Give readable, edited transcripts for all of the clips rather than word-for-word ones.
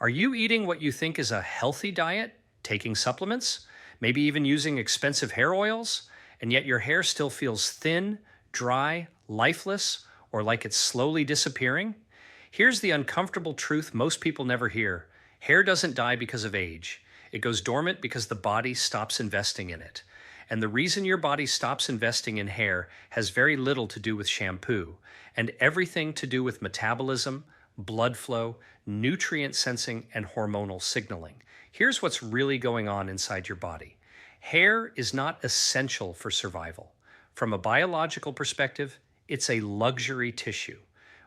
Are you eating what you think is a healthy diet, taking supplements, maybe even using expensive hair oils, and yet your hair still feels thin, dry, lifeless, or like it's slowly disappearing? Here's the uncomfortable truth most people never hear. Hair doesn't die because of age. It goes dormant because the body stops investing in it. And the reason your body stops investing in hair has very little to do with shampoo and everything to do with metabolism, blood flow, nutrient sensing, and hormonal signaling. Here's what's really going on inside your body. Hair is not essential for survival. From a biological perspective, it's a luxury tissue.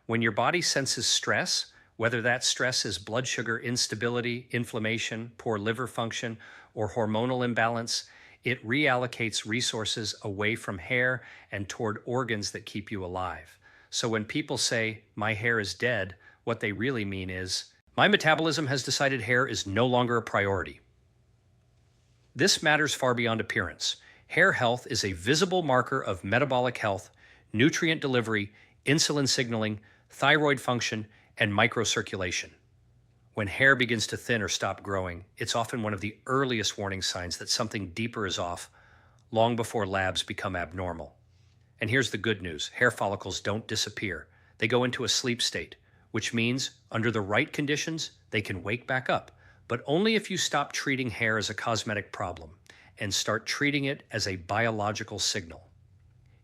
When your body senses stress, whether that stress is blood sugar instability, inflammation, poor liver function, or hormonal imbalance, it reallocates resources away from hair and toward organs that keep you alive. So when people say, "My hair is dead," what they really mean is, "My metabolism has decided hair is no longer a priority." This matters far beyond appearance. Hair health is a visible marker of metabolic health, nutrient delivery, insulin signaling, thyroid function, and microcirculation. When hair begins to thin or stop growing, it's often one of the earliest warning signs that something deeper is off, long before labs become abnormal. And here's the good news. Hair follicles don't disappear. They go into a sleep state, which means, under the right conditions, they can wake back up, but only if you stop treating hair as a cosmetic problem and start treating it as a biological signal.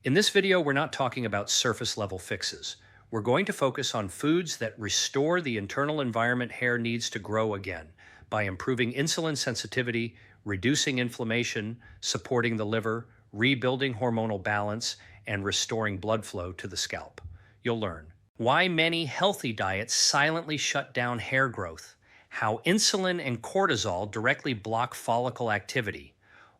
In this video, we're not talking about surface-level fixes. We're going to focus on foods that restore the internal environment hair needs to grow again by improving insulin sensitivity, reducing inflammation, supporting the liver, rebuilding hormonal balance, and restoring blood flow to the scalp. You'll learn why many healthy diets silently shut down hair growth, how insulin and cortisol directly block follicle activity,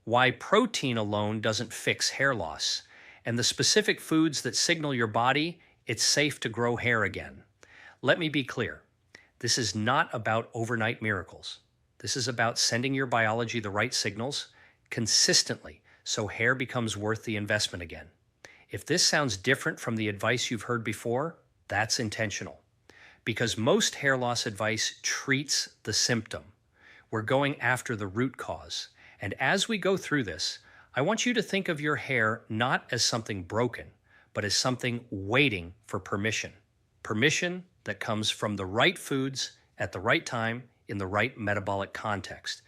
why protein alone doesn't fix hair loss, and the specific foods that signal your body it's safe to grow hair again. Let me be clear. This is not about overnight miracles. This is about sending your biology the right signals consistently so hair becomes worth the investment again. If this sounds different from the advice you've heard before, that's intentional. Because most hair loss advice treats the symptom. We're going after the root cause. And as we go through this, I want you to think of your hair not as something broken, but as something waiting for permission. Permission that comes from the right foods at the right time in the right metabolic context.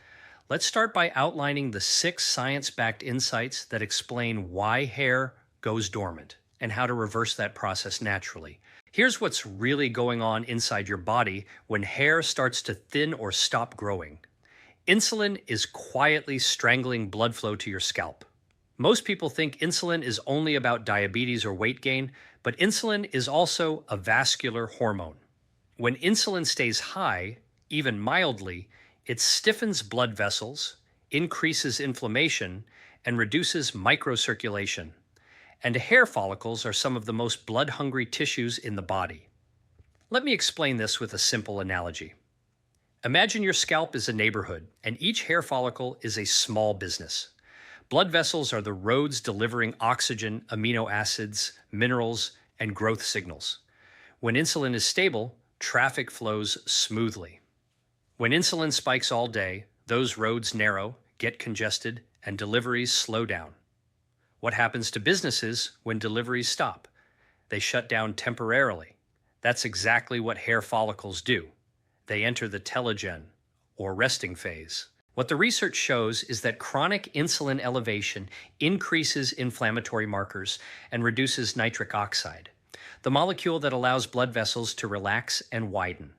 Let's start by outlining the 6 science-backed insights that explain why hair goes dormant and how to reverse that process naturally. Here's what's really going on inside your body when hair starts to thin or stop growing. Insulin is quietly strangling blood flow to your scalp. Most people think insulin is only about diabetes or weight gain, but insulin is also a vascular hormone. When insulin stays high, even mildly, it stiffens blood vessels, increases inflammation, and reduces microcirculation. And hair follicles are some of the most blood-hungry tissues in the body. Let me explain this with a simple analogy. Imagine your scalp is a neighborhood, and each hair follicle is a small business. Blood vessels are the roads delivering oxygen, amino acids, minerals, and growth signals. When insulin is stable, traffic flows smoothly. When insulin spikes all day, those roads narrow, get congested, and deliveries slow down. What happens to businesses when deliveries stop? They shut down temporarily. That's exactly what hair follicles do. They enter the telogen, or resting phase. What the research shows is that chronic insulin elevation increases inflammatory markers and reduces nitric oxide, the molecule that allows blood vessels to relax and widen.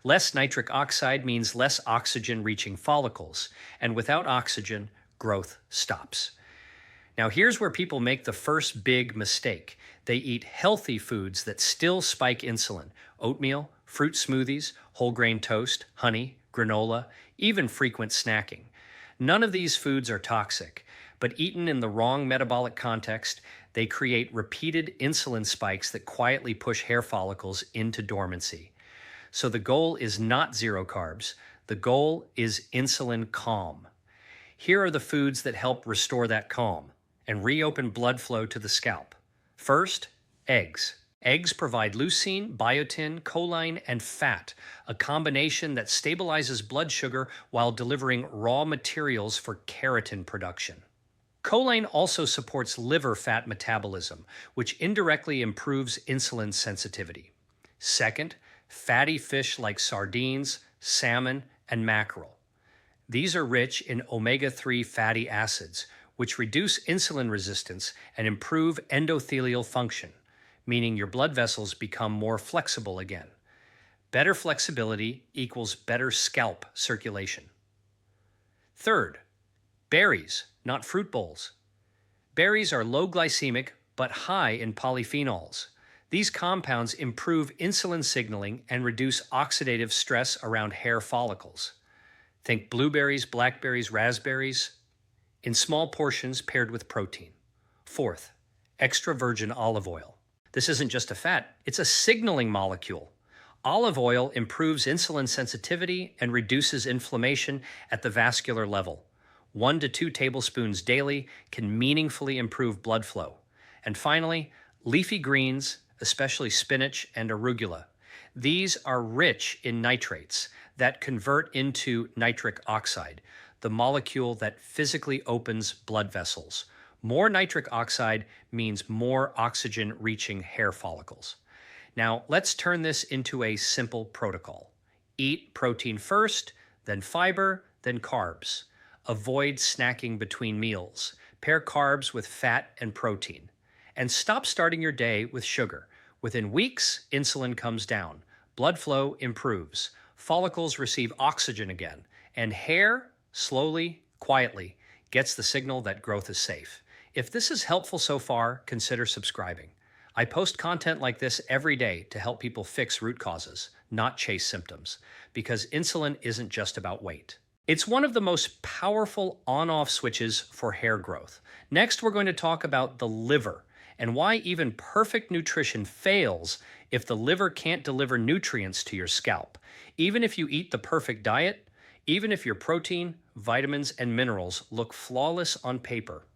Less nitric oxide means less oxygen reaching follicles, and without oxygen, growth stops. Now here's where people make the first big mistake. They eat healthy foods that still spike insulin: oatmeal, fruit smoothies, whole grain toast, honey, granola, even frequent snacking. None of these foods are toxic, but eaten in the wrong metabolic context, they create repeated insulin spikes that quietly push hair follicles into dormancy. So the goal is not zero carbs. The goal is insulin calm. Here are the foods that help restore that calm and reopen blood flow to the scalp. First, eggs. Eggs provide leucine, biotin, choline, and fat, a combination that stabilizes blood sugar while delivering raw materials for keratin production. Choline also supports liver fat metabolism, which indirectly improves insulin sensitivity. Second, fatty fish like sardines, salmon, and mackerel. These are rich in omega-3 fatty acids, which reduce insulin resistance and improve endothelial function, meaning your blood vessels become more flexible again. Better flexibility equals better scalp circulation. Third, berries, not fruit bowls. Berries are low glycemic but high in polyphenols. These compounds improve insulin signaling and reduce oxidative stress around hair follicles. Think blueberries, blackberries, raspberries, in small portions paired with protein. Fourth, extra virgin olive oil. This isn't just a fat, it's a signaling molecule. Olive oil improves insulin sensitivity and reduces inflammation at the vascular level. 1 to 2 tablespoons daily can meaningfully improve blood flow. And finally, leafy greens, especially spinach and arugula. These are rich in nitrates that convert into nitric oxide, the molecule that physically opens blood vessels. More nitric oxide means more oxygen reaching hair follicles. Now, let's turn this into a simple protocol. Eat protein first, then fiber, then carbs. Avoid snacking between meals. Pair carbs with fat and protein. And stop starting your day with sugar. Within weeks, insulin comes down. Blood flow improves. Follicles receive oxygen again. And hair, slowly, quietly, gets the signal that growth is safe. If this is helpful so far, consider subscribing. I post content like this every day to help people fix root causes, not chase symptoms, because insulin isn't just about weight. It's one of the most powerful on-off switches for hair growth. Next, we're going to talk about the liver and why even perfect nutrition fails if the liver can't deliver nutrients to your scalp. Even if you eat the perfect diet, even if your protein, vitamins, and minerals look flawless on paper,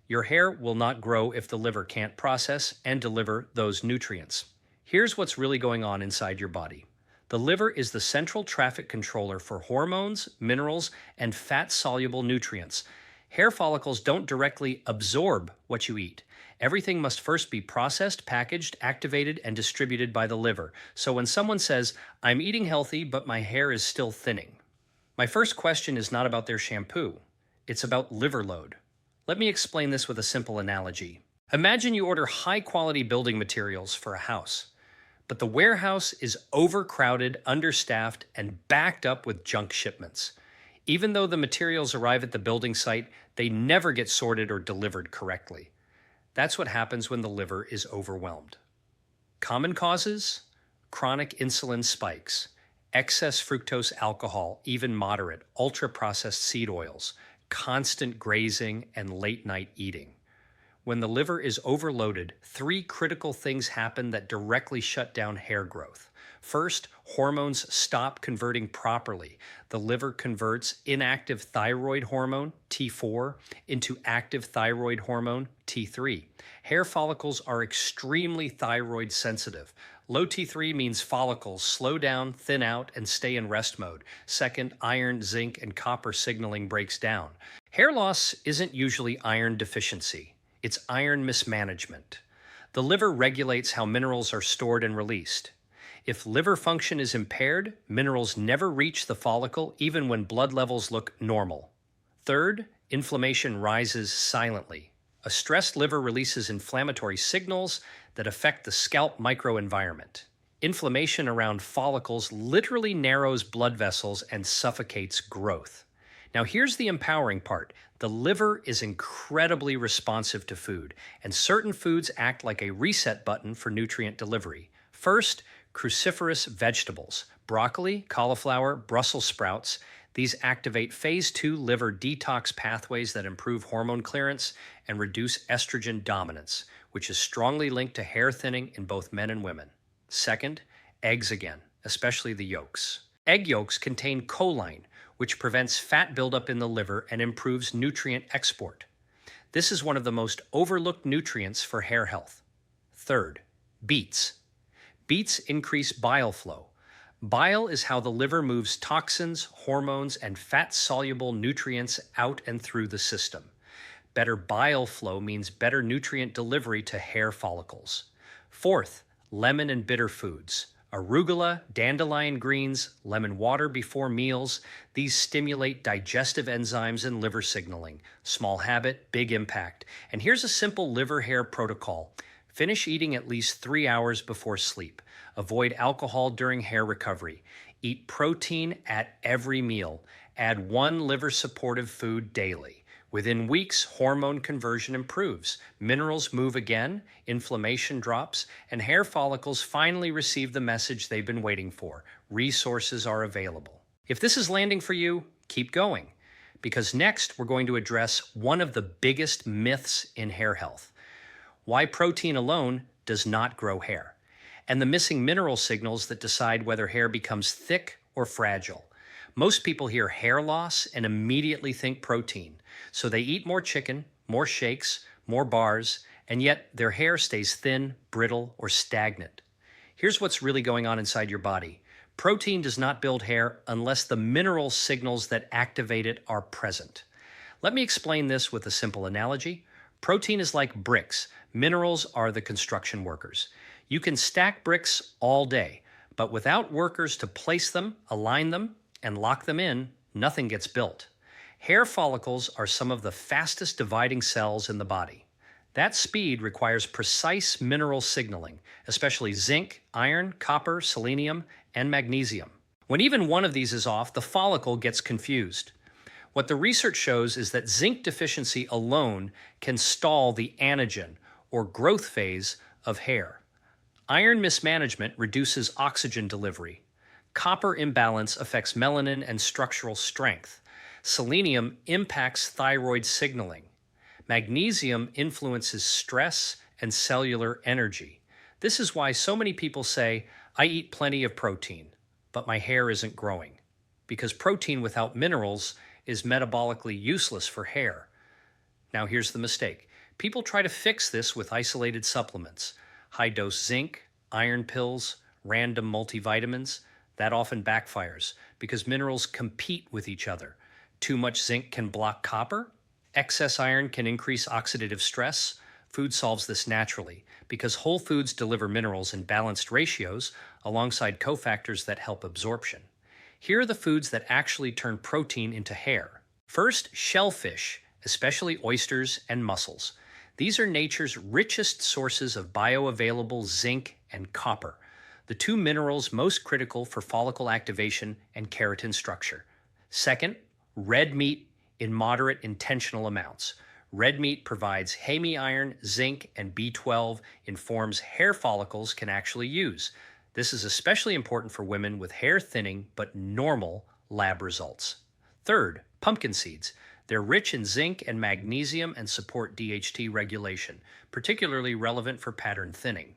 your hair will not grow if the liver can't process and deliver those nutrients. Here's what's really going on inside your body. The liver is the central traffic controller for hormones, minerals, and fat-soluble nutrients. Hair follicles don't directly absorb what you eat. Everything must first be processed, packaged, activated, and distributed by the liver. So when someone says, "I'm eating healthy, but my hair is still thinning," my first question is not about their shampoo. It's about liver load. Let me explain this with a simple analogy. Imagine you order high-quality building materials for a house, but the warehouse is overcrowded, understaffed, and backed up with junk shipments. Even though the materials arrive at the building site, they never get sorted or delivered correctly. That's what happens when the liver is overwhelmed. Common causes? Chronic insulin spikes, excess fructose alcohol, even moderate, ultra-processed seed oils, constant grazing, and late-night eating. When the liver is overloaded, 3 critical things happen that directly shut down hair growth. First, hormones stop converting properly. The liver converts inactive thyroid hormone, T4, into active thyroid hormone, T3. Hair follicles are extremely thyroid sensitive. Low T3 means follicles slow down, thin out, and stay in rest mode. Second, iron, zinc, and copper signaling breaks down. Hair loss isn't usually iron deficiency. It's iron mismanagement. The liver regulates how minerals are stored and released. If liver function is impaired, minerals never reach the follicle even when blood levels look normal. Third, inflammation rises silently. A stressed liver releases inflammatory signals that affect the scalp microenvironment. Inflammation around follicles literally narrows blood vessels and suffocates growth. Now here's the empowering part. The liver is incredibly responsive to food, and certain foods act like a reset button for nutrient delivery. First, cruciferous vegetables, broccoli, cauliflower, Brussels sprouts. These activate phase 2 liver detox pathways that improve hormone clearance and reduce estrogen dominance, which is strongly linked to hair thinning in both men and women. Second, eggs again, especially the yolks. Egg yolks contain choline, which prevents fat buildup in the liver and improves nutrient export. This is one of the most overlooked nutrients for hair health. Third, Beets. Beets increase bile flow. Bile is how the liver moves toxins, hormones, and fat-soluble nutrients out and through the system. Better bile flow means better nutrient delivery to hair follicles. Fourth, lemon and bitter foods. Arugula, dandelion greens, lemon water before meals. These stimulate digestive enzymes and liver signaling. Small habit, big impact. And here's a simple liver hair protocol. Finish eating at least 3 hours before sleep. Avoid alcohol during hair recovery. Eat protein at every meal. Add 1 liver supportive food daily. Within weeks, hormone conversion improves, minerals move again, inflammation drops, and hair follicles finally receive the message they've been waiting for. Resources are available. If this is landing for you, keep going, because next we're going to address one of the biggest myths in hair health: why protein alone does not grow hair, and the missing mineral signals that decide whether hair becomes thick or fragile. Most people hear hair loss and immediately think protein, so they eat more chicken, more shakes, more bars, and yet their hair stays thin, brittle, or stagnant. Here's what's really going on inside your body. Protein does not build hair unless the mineral signals that activate it are present. Let me explain this with a simple analogy. Protein is like bricks. Minerals are the construction workers. You can stack bricks all day, but without workers to place them, align them, and lock them in, nothing gets built. Hair follicles are some of the fastest dividing cells in the body. That speed requires precise mineral signaling, especially zinc, iron, copper, selenium, and magnesium. When even one of these is off, the follicle gets confused. What the research shows is that zinc deficiency alone can stall the anagen, or growth phase, of hair. Iron mismanagement reduces oxygen delivery. Copper imbalance affects melanin and structural strength. Selenium impacts thyroid signaling. Magnesium influences stress and cellular energy. This is why so many people say, I eat plenty of protein, but my hair isn't growing. Because protein without minerals is metabolically useless for hair. Now here's the mistake. People try to fix this with isolated supplements. High-dose zinc, iron pills, random multivitamins. That often backfires because minerals compete with each other. Too much zinc can block copper. Excess iron can increase oxidative stress. Food solves this naturally because whole foods deliver minerals in balanced ratios alongside cofactors that help absorption. Here are the foods that actually turn protein into hair. First, shellfish, especially oysters and mussels. These are nature's richest sources of bioavailable zinc and copper, the 2 minerals most critical for follicle activation and keratin structure. Second, red meat in moderate intentional amounts. Red meat provides hemi-iron, zinc, and B12 in forms hair follicles can actually use. This is especially important for women with hair thinning but normal lab results. Third, pumpkin seeds. They're rich in zinc and magnesium and support DHT regulation, particularly relevant for pattern thinning.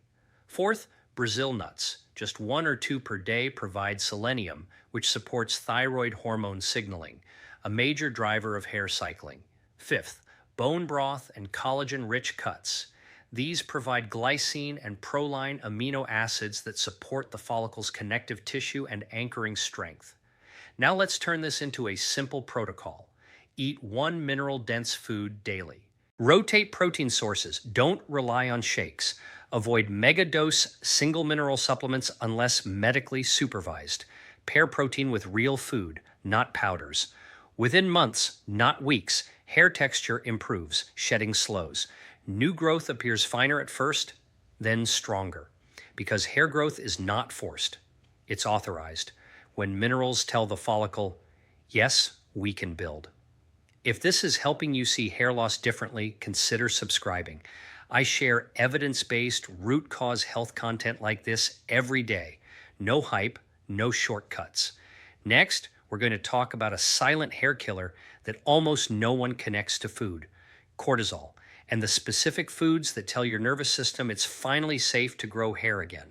Fourth, Brazil nuts, just 1 or 2 per day, provide selenium, which supports thyroid hormone signaling, a major driver of hair cycling. Fifth, bone broth and collagen-rich cuts. These provide glycine and proline amino acids that support the follicle's connective tissue and anchoring strength. Now let's turn this into a simple protocol. Eat 1 mineral-dense food daily. Rotate protein sources. Don't rely on shakes. Avoid mega-dose single mineral supplements unless medically supervised. Pair protein with real food, not powders. Within months, not weeks, hair texture improves, shedding slows. New growth appears finer at first, then stronger. Because hair growth is not forced, it's authorized. When minerals tell the follicle, yes, we can build. If this is helping you see hair loss differently, consider subscribing. I share evidence-based, root cause health content like this every day. No hype, no shortcuts. Next, we're going to talk about a silent hair killer that almost no one connects to food: cortisol, and the specific foods that tell your nervous system it's finally safe to grow hair again.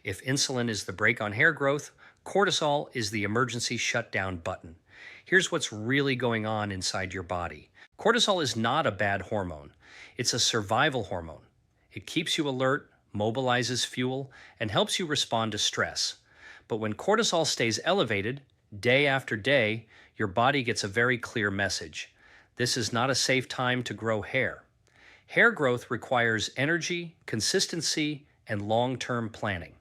If insulin is the brake on hair growth, cortisol is the emergency shutdown button. Here's what's really going on inside your body. Cortisol is not a bad hormone. It's a survival hormone. It keeps you alert, mobilizes fuel, and helps you respond to stress. But when cortisol stays elevated, day after day, your body gets a very clear message. This is not a safe time to grow hair. Hair growth requires energy, consistency, and long-term planning.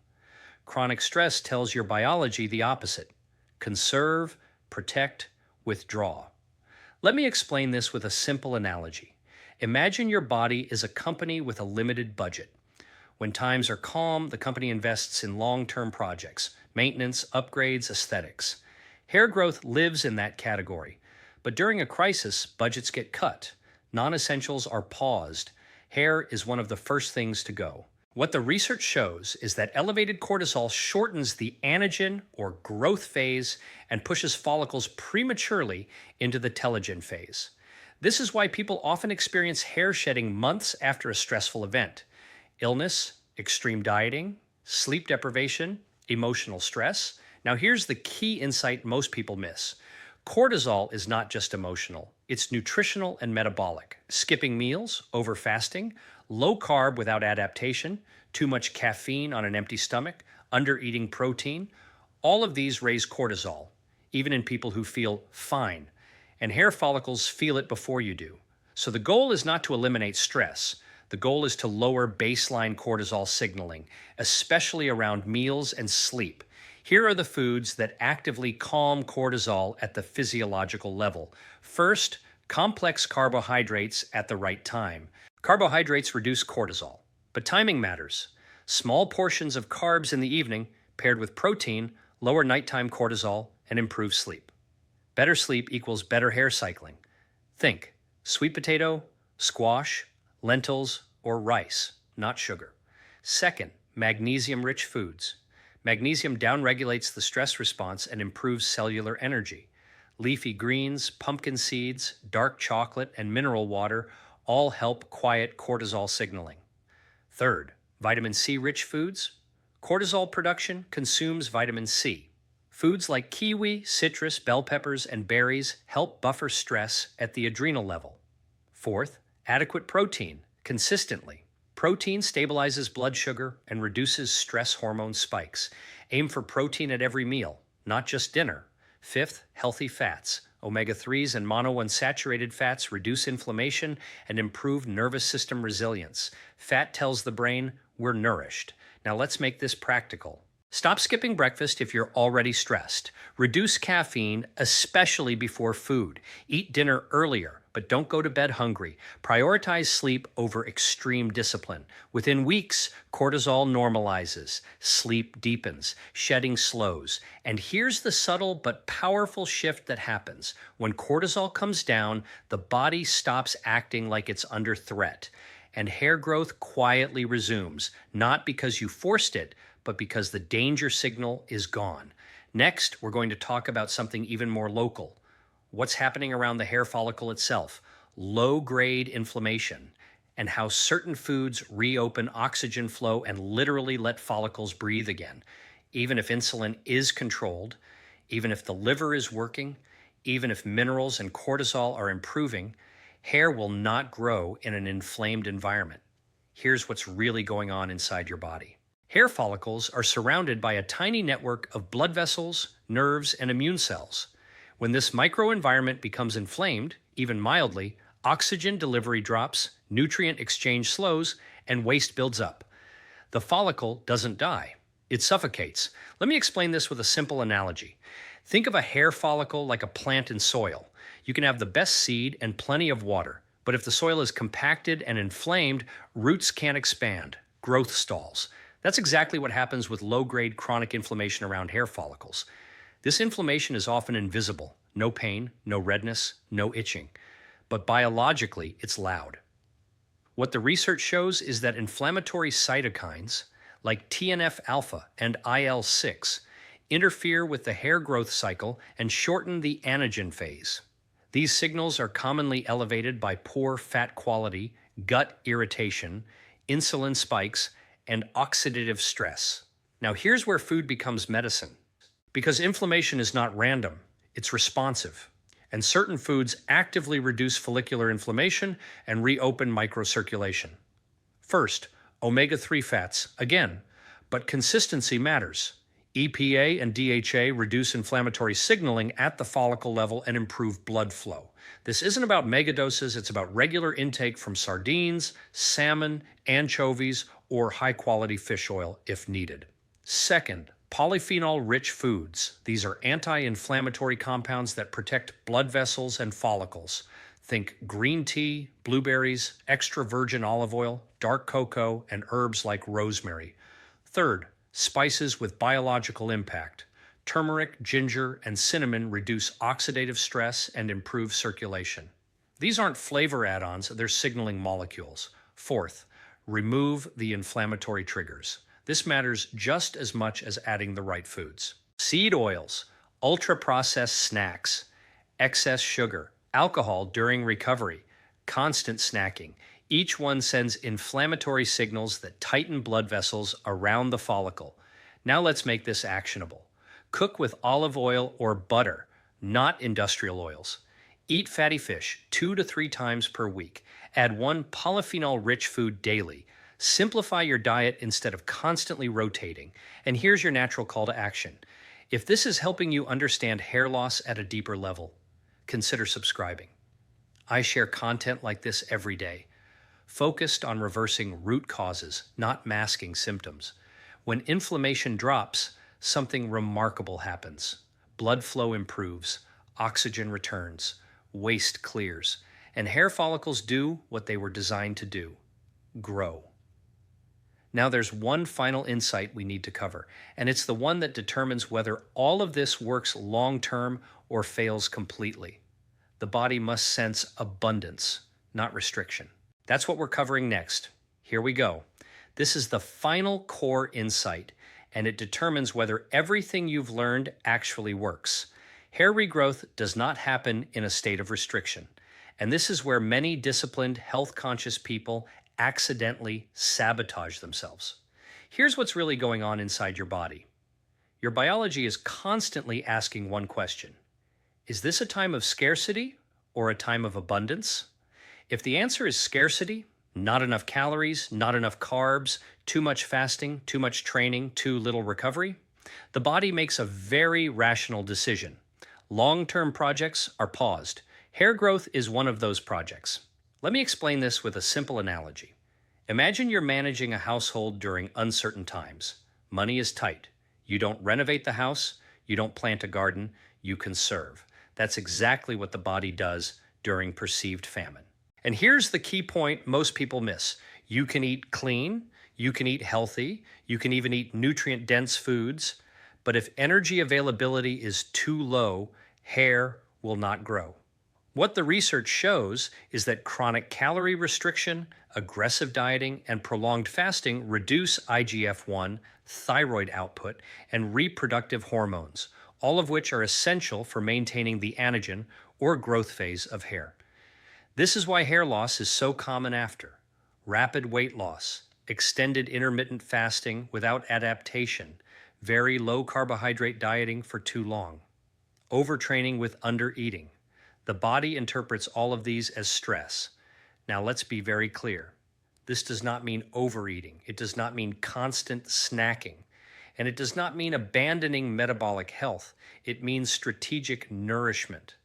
Chronic stress tells your biology the opposite. Conserve, protect, withdraw. Let me explain this with a simple analogy. Imagine your body is a company with a limited budget. When times are calm, the company invests in long-term projects, maintenance, upgrades, aesthetics. Hair growth lives in that category. But during a crisis, budgets get cut. Non-essentials are paused. Hair is one of the first things to go. What the research shows is that elevated cortisol shortens the anagen or growth phase and pushes follicles prematurely into the telogen phase. This is why people often experience hair shedding months after a stressful event. Illness, extreme dieting, sleep deprivation, emotional stress. Now here's the key insight most people miss. Cortisol is not just emotional, it's nutritional and metabolic. Skipping meals, over fasting, low carb without adaptation, too much caffeine on an empty stomach, under eating protein, all of these raise cortisol, even in people who feel fine. And hair follicles feel it before you do. So the goal is not to eliminate stress. The goal is to lower baseline cortisol signaling, especially around meals and sleep. Here are the foods that actively calm cortisol at the physiological level. First, complex carbohydrates at the right time. Carbohydrates reduce cortisol, but timing matters. Small portions of carbs in the evening, paired with protein, lower nighttime cortisol and improve sleep. Better sleep equals better hair cycling. Think sweet potato, squash, lentils, or rice, not sugar. Second, magnesium-rich foods. Magnesium downregulates the stress response and improves cellular energy. Leafy greens, pumpkin seeds, dark chocolate, and mineral water all help quiet cortisol signaling. Third, vitamin C-rich foods. Cortisol production consumes vitamin C. Foods like kiwi, citrus, bell peppers, and berries help buffer stress at the adrenal level. Fourth, adequate protein, consistently. Protein stabilizes blood sugar and reduces stress hormone spikes. Aim for protein at every meal, not just dinner. Fifth, healthy fats. Omega-3s and monounsaturated fats reduce inflammation and improve nervous system resilience. Fat tells the brain, we're nourished. Now let's make this practical. Stop skipping breakfast if you're already stressed. Reduce caffeine, especially before food. Eat dinner earlier, but don't go to bed hungry. Prioritize sleep over extreme discipline. Within weeks, cortisol normalizes, sleep deepens, shedding slows. And here's the subtle but powerful shift that happens. When cortisol comes down, the body stops acting like it's under threat, and hair growth quietly resumes, not because you forced it, but because the danger signal is gone. Next, we're going to talk about something even more local. What's happening around the hair follicle itself, low-grade inflammation, and how certain foods reopen oxygen flow and literally let follicles breathe again. Even if insulin is controlled, even if the liver is working, even if minerals and cortisol are improving, hair will not grow in an inflamed environment. Here's what's really going on inside your body. Hair follicles are surrounded by a tiny network of blood vessels, nerves, and immune cells. When this microenvironment becomes inflamed, even mildly, oxygen delivery drops, nutrient exchange slows, and waste builds up. The follicle doesn't die. It suffocates. Let me explain this with a simple analogy. Think of a hair follicle like a plant in soil. You can have the best seed and plenty of water, but if the soil is compacted and inflamed, roots can't expand. Growth stalls. That's exactly what happens with low-grade chronic inflammation around hair follicles. This inflammation is often invisible. No pain, no redness, no itching. But biologically, it's loud. What the research shows is that inflammatory cytokines, like TNF-alpha and IL-6, interfere with the hair growth cycle and shorten the anagen phase. These signals are commonly elevated by poor fat quality, gut irritation, insulin spikes, and oxidative stress. Now here's where food becomes medicine. Because inflammation is not random, it's responsive. And certain foods actively reduce follicular inflammation and reopen microcirculation. First, Omega-3 fats, again, but consistency matters. EPA and DHA reduce inflammatory signaling at the follicle level and improve blood flow. This isn't about megadoses, it's about regular intake from sardines, salmon, anchovies, or high-quality fish oil if needed. Second, polyphenol-rich foods. These are anti-inflammatory compounds that protect blood vessels and follicles. Think green tea, blueberries, extra virgin olive oil, dark cocoa, and herbs like rosemary. Third, spices with biological impact. Turmeric, ginger, and cinnamon reduce oxidative stress and improve circulation. These aren't flavor add-ons, they're signaling molecules. Fourth, remove the inflammatory triggers. This matters just as much as adding the right foods. Seed oils, ultra-processed snacks, excess sugar, alcohol during recovery, constant snacking. Each one sends inflammatory signals that tighten blood vessels around the follicle. Now let's make this actionable. Cook with olive oil or butter, not industrial oils. Eat fatty fish 2 to 3 times per week. Add one polyphenol-rich food daily. Simplify your diet instead of constantly rotating. And here's your natural call to action. If this is helping you understand hair loss at a deeper level, consider subscribing. I share content like this every day, focused on reversing root causes, not masking symptoms. When inflammation drops, something remarkable happens. Blood flow improves, oxygen returns, waste clears, and hair follicles do what they were designed to do: grow. Now there's one final insight we need to cover, and it's the one that determines whether all of this works long-term or fails completely. The body must sense abundance, not restriction. That's what we're covering next. Here we go. This is the final core insight, and it determines whether everything you've learned actually works. Hair regrowth does not happen in a state of restriction, and this is where many disciplined, health-conscious people accidentally sabotage themselves. Here's what's really going on inside your body. Your biology is constantly asking one question: is this a time of scarcity or a time of abundance? If the answer is scarcity, not enough calories, not enough carbs, too much fasting, too much training, too little recovery, the body makes a very rational decision. Long-term projects are paused. Hair growth is one of those projects. Let me explain this with a simple analogy. Imagine you're managing a household during uncertain times. Money is tight. You don't renovate the house, you don't plant a garden, you conserve. That's exactly what the body does during perceived famine. And here's the key point most people miss. You can eat clean, you can eat healthy, you can even eat nutrient-dense foods, but if energy availability is too low, hair will not grow. What the research shows is that chronic calorie restriction, aggressive dieting, and prolonged fasting reduce IGF-1, thyroid output, and reproductive hormones, all of which are essential for maintaining the anagen or growth phase of hair. This is why hair loss is so common after rapid weight loss, extended intermittent fasting without adaptation, very low carbohydrate dieting for too long, overtraining with undereating. The body interprets all of these as stress. Now let's be very clear. This does not mean overeating. It does not mean constant snacking. And it does not mean abandoning metabolic health. It means strategic nourishment.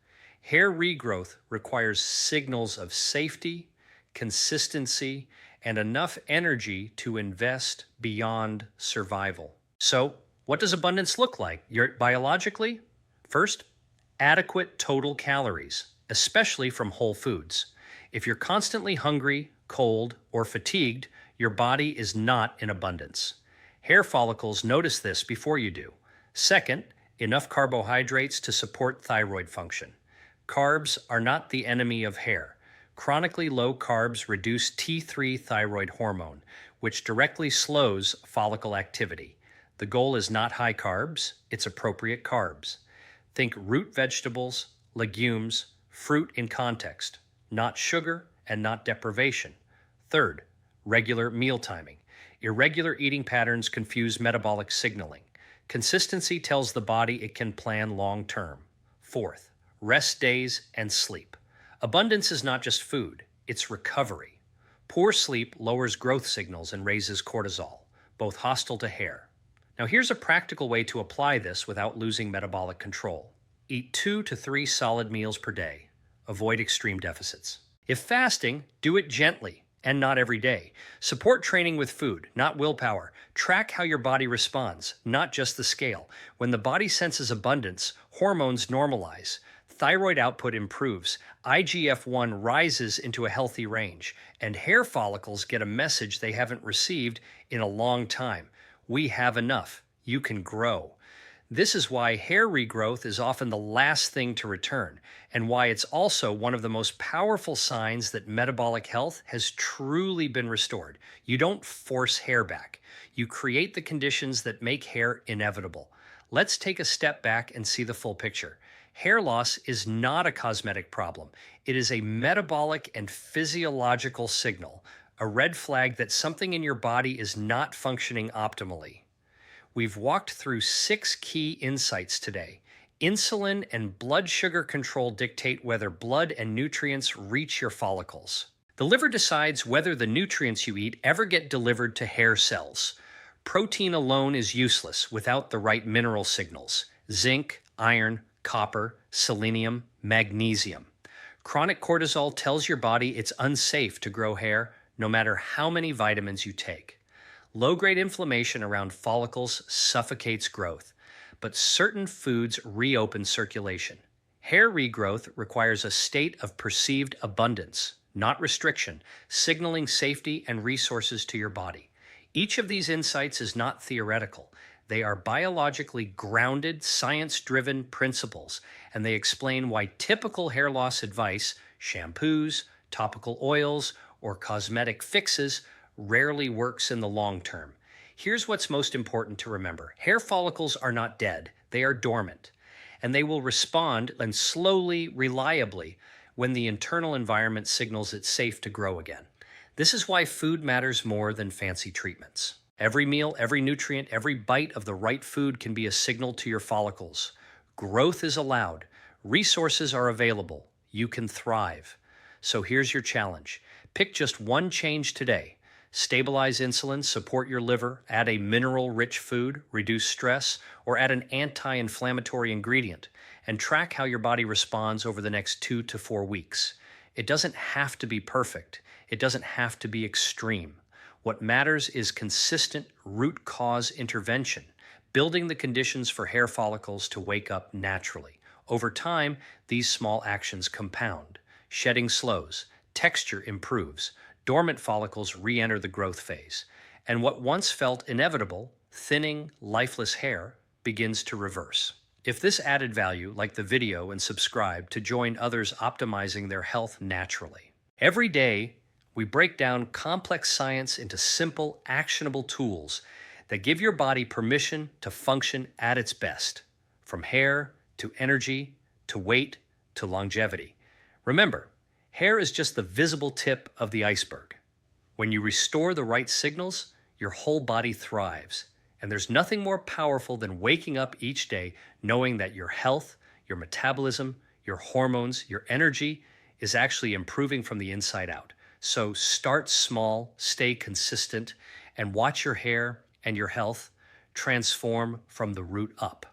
Hair regrowth requires signals of safety, consistency, and enough energy to invest beyond survival. So, what does abundance look like? Biologically, first, adequate total calories, especially from whole foods. If you're constantly hungry, cold, or fatigued, your body is not in abundance. Hair follicles notice this before you do. Second, enough carbohydrates to support thyroid function. Carbs are not the enemy of hair. Chronically low carbs reduce T3 thyroid hormone, which directly slows follicle activity. The goal is not high carbs, it's appropriate carbs. Think root vegetables, legumes, fruit in context, not sugar and not deprivation. Third, regular meal timing. Irregular eating patterns confuse metabolic signaling. Consistency tells the body it can plan long term. Fourth, rest days and sleep. Abundance is not just food, it's recovery. Poor sleep lowers growth signals and raises cortisol, both hostile to hair. Now, here's a practical way to apply this without losing metabolic control. Eat 2 to 3 solid meals per day. Avoid extreme deficits. If fasting, do it gently and not every day. Support training with food, not willpower. Track how your body responds, not just the scale. When the body senses abundance, hormones normalize. Thyroid output improves, IGF-1 rises into a healthy range, and hair follicles get a message they haven't received in a long time. We have enough. You can grow. This is why hair regrowth is often the last thing to return, and why it's also one of the most powerful signs that metabolic health has truly been restored. You don't force hair back. You create the conditions that make hair inevitable. Let's take a step back and see the full picture. Hair loss is not a cosmetic problem. It is a metabolic and physiological signal, a red flag that something in your body is not functioning optimally. We've walked through 6 key insights today. Insulin and blood sugar control dictate whether blood and nutrients reach your follicles. The liver decides whether the nutrients you eat ever get delivered to hair cells. Protein alone is useless without the right mineral signals: zinc, iron, copper, selenium, magnesium. Chronic cortisol tells your body it's unsafe to grow hair, no matter how many vitamins you take. Low-grade inflammation around follicles suffocates growth, but certain foods reopen circulation. Hair regrowth requires a state of perceived abundance, not restriction, signaling safety and resources to your body. Each of these insights is not theoretical. They are biologically grounded, science-driven principles, and they explain why typical hair loss advice, shampoos, topical oils, or cosmetic fixes rarely works in the long term. Here's what's most important to remember. Hair follicles are not dead. They are dormant, and they will respond and slowly, reliably when the internal environment signals it's safe to grow again. This is why food matters more than fancy treatments. Every meal, every nutrient, every bite of the right food can be a signal to your follicles. Growth is allowed. Resources are available. You can thrive. So here's your challenge. Pick just one change today. Stabilize insulin, support your liver, add a mineral-rich food, reduce stress, or add an anti-inflammatory ingredient, and track how your body responds over the next 2 to 4 weeks. It doesn't have to be perfect. It doesn't have to be extreme. What matters is consistent root cause intervention, building the conditions for hair follicles to wake up naturally. Over time, these small actions compound. Shedding slows, texture improves, dormant follicles re-enter the growth phase, and what once felt inevitable, thinning, lifeless hair, begins to reverse. If this added value, like the video and subscribe to join others optimizing their health naturally. Every day, we break down complex science into simple, actionable tools that give your body permission to function at its best, from hair to energy to weight to longevity. Remember, hair is just the visible tip of the iceberg. When you restore the right signals, your whole body thrives. And there's nothing more powerful than waking up each day knowing that your health, your metabolism, your hormones, your energy is actually improving from the inside out. So start small, stay consistent, and watch your hair and your health transform from the root up.